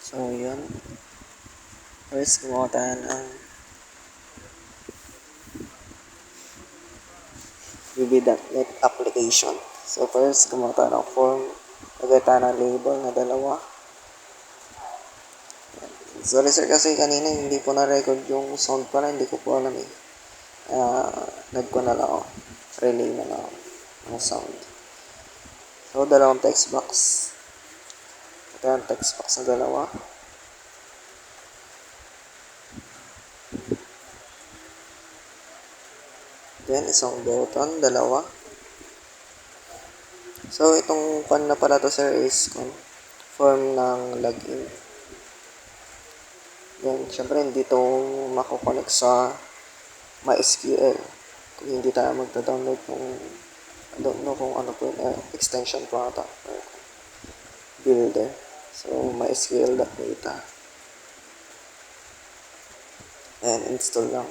So, yun. First, gumawa tayo ng VB.NET application. So, first, gumawa tayo ng form. Lagay tayo ng label na dalawa. Sorry sir, kasi kanina hindi po na-record yung sound pala. Hindi ko po alam eh. Nag-ko na lang ako. Relay na lang ako ng sound. So, dalawang text box. Ito yung text box na dalawa. Then, isang button, dalawa. So, itong pan na pala to sir is form ng login. Then, syempre, hindi ito makakonect sa MySQL. Kung hindi tayo magta-download kung I don't know kung ano po yung extension po ata. Builder. So, MySQL.data. And install lang.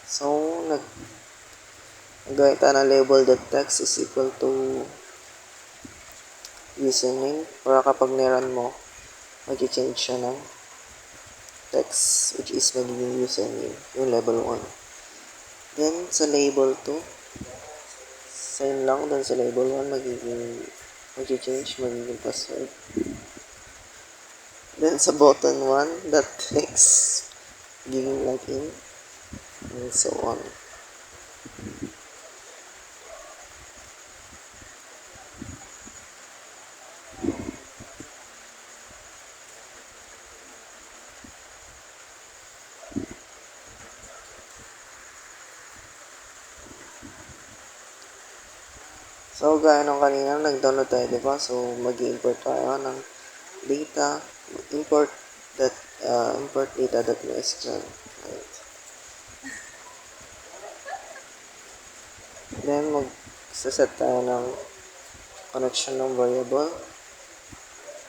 So, nag-gaya tayo ng label.text is equal to username. Para kapag niran mo, mag-change siya ng text, which is magiging username, yung level 1. Then, sa label 2, same lang. Then, sa label 1, mag-change, magiging password. Then, sa button 1, that text, magiging login, and so on. So, gaya nung kanina, nag-download tayo, diba? So, mag-import tayo ng data, import data.mysql. Right. Then, mag-set tayo ng connection ng variable.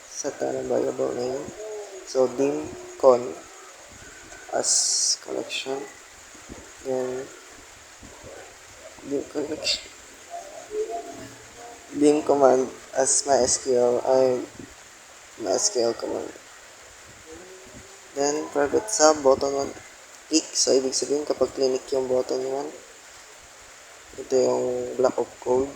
Set tayo ng variable name. So, dim.con as connection. Then, dim connection. Dim command as MySQL command. Then, private sub, button 1, tick. So, ibig sabihin, kapag clinic yung button 1, ito yung block of code.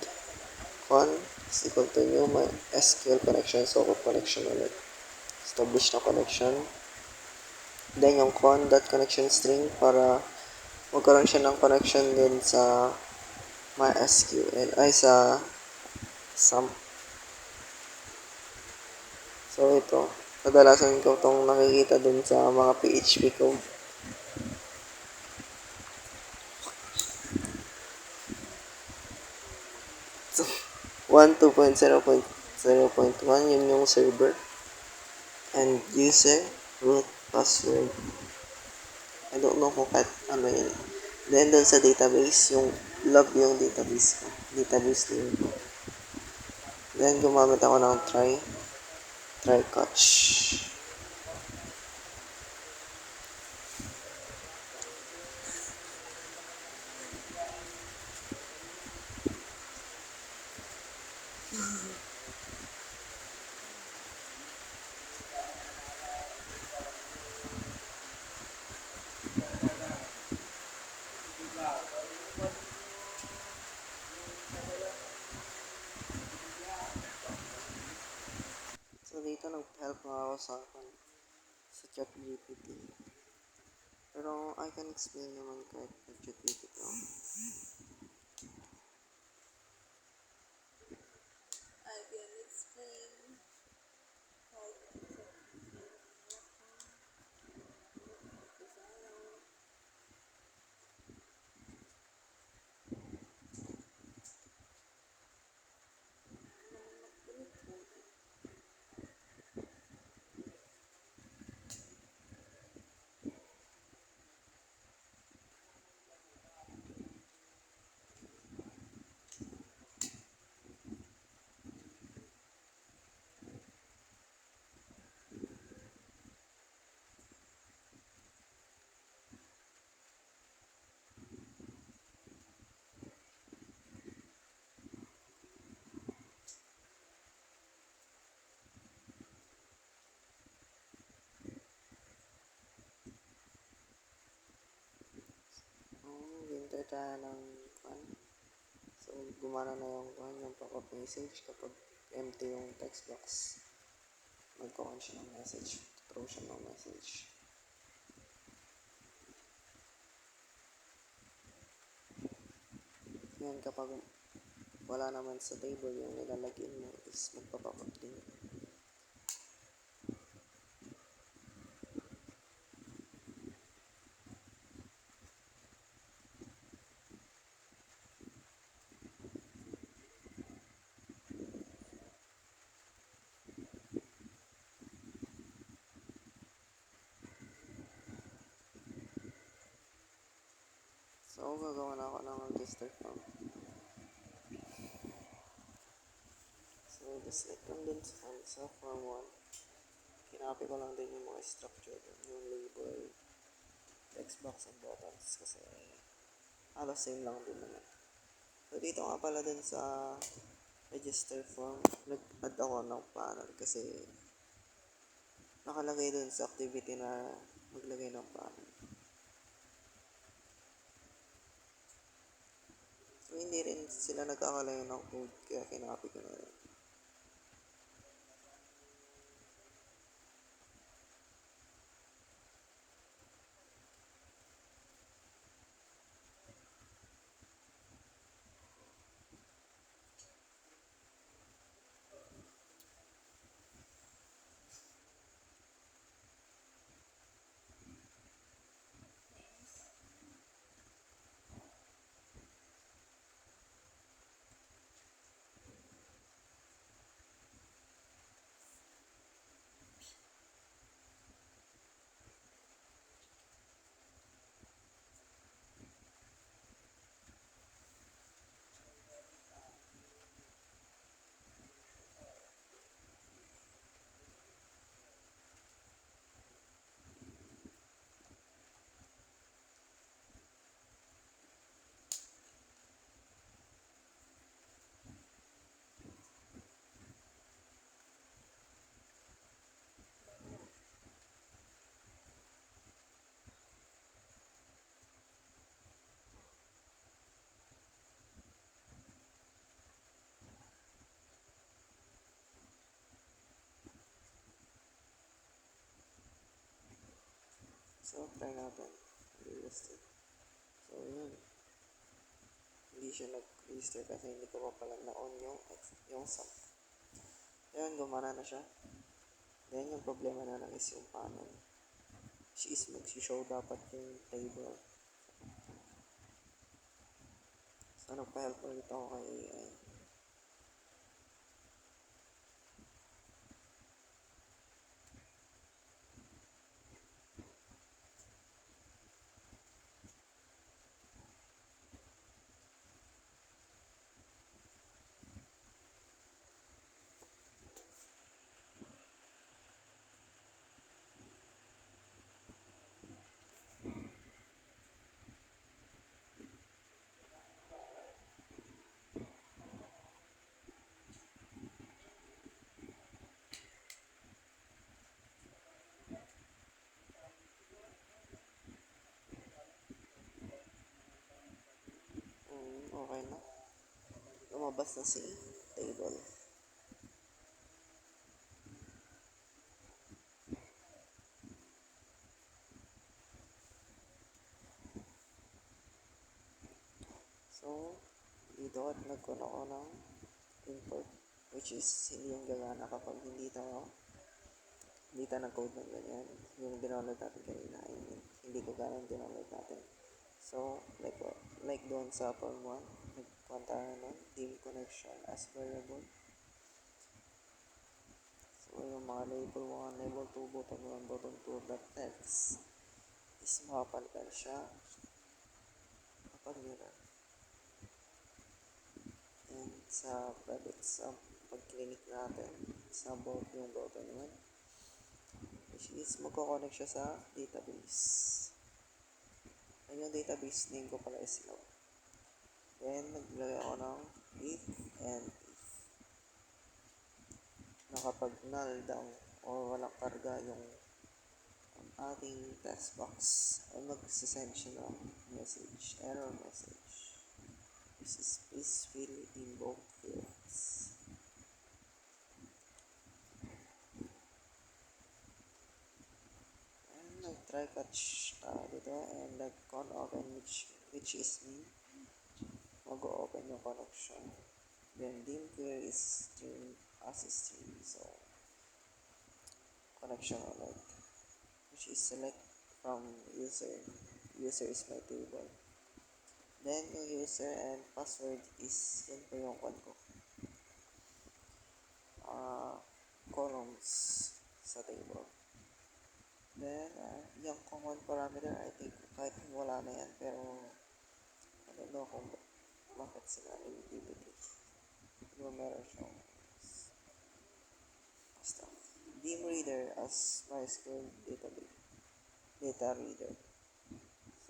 Con is equal to new MySQL connection. So, connection ulit. Establish na connection. Then, yung con.connection string para magkaroon siya ng connection din sa MySQL, ay sa SAMP. So, ito. Kadalasan ko itong nakikita dun sa mga PHP code. So, 1.2.0.0.1, yun yung server. And user, root, password. I don't know kung kahit ano yun. Then, dun sa database, yung log yung database ko. Database name ko. Then, gumamit ako ng try catch. So, dito nag-help nga ako sa ChatGPT. Pero, I can explain naman kahit ChatGPT ko. I can explain. ka ng so gumana na yung pop-up message kapag empty yung text box. Magkuhan siya ng message, throw siya ng message. Ngayon kapag wala naman sa table yung nilalagyan mo is magpapop up din. So gagawa na ako ng register form. So just like lang din sa form 1, kinapit ko lang din yung mga structure, yung label, text box and buttons kasi halos same lang din naman. So dito nga pala din sa register form, nag-add ako ng panel kasi nakalagay dun sa activity na maglagay ng panel. So hindi rin sila nagkakalayo ng code kaya kinapit ko na rin. So try natin. Register. So yun. Hindi siya nag-register kasi hindi ko pa pala na-on yung sub. Ayan, gumana na siya. Then yung problema na lang is yung panel. Which is mag-show dapat yung table. So nagpa-help ulit ako kay AI. Okay na. Lumabas na si table. So, dito at nagkuha ako ng import, which is hindi yung gagana kapag hindi tayo nag-code ng ganyan. Yung dinownload natin kanina, hindi gagana yung dinownload natin. So, like doon sa form 1, nagkuha tayo ng dim connection as variable. So, yung mga label 1, label 2, button 1, button 2.text is makapalitan siya kapag nila. And sa private sub, pag-clinic natin sa yung button 1, which is magkoconnect siya sa database. And yung database name ko pala is log. Then, naglagay ako ng if and if na kapag null down or walang karga yung ating text box ay magsasend siya ng message, error message. This is please fill in both fields. And nag-try catch tayo dito and nag-con open which is me. Mag-open yung connection. Then dim query is string as string, so connection ulit, which is select from user. User is my table. Then yung user and password is yun po yung ko. Columns sa table. Then yung common parameter, I think kahit wala na yan, pero I don't know kung bakit sila activity. Pero meron siyang basta dim reader as MySQL data reader.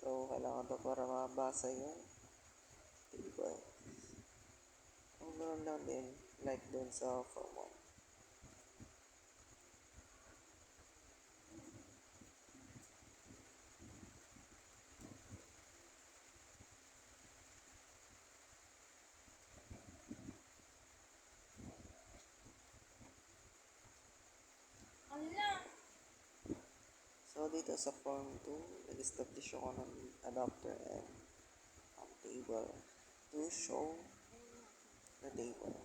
So, kailangan to para mabasa yung table. Kung meron lang din, like dun sa form 1. Ala! So, dito sa form 2, nag-establish ako ng adapter and table to show the table.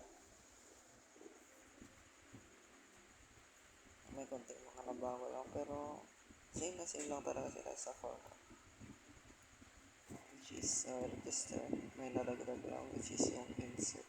May konting mga nabago lang, pero same na same lang talaga sila sa form 1. Which is register. May nalagdag lang, which is yung insert.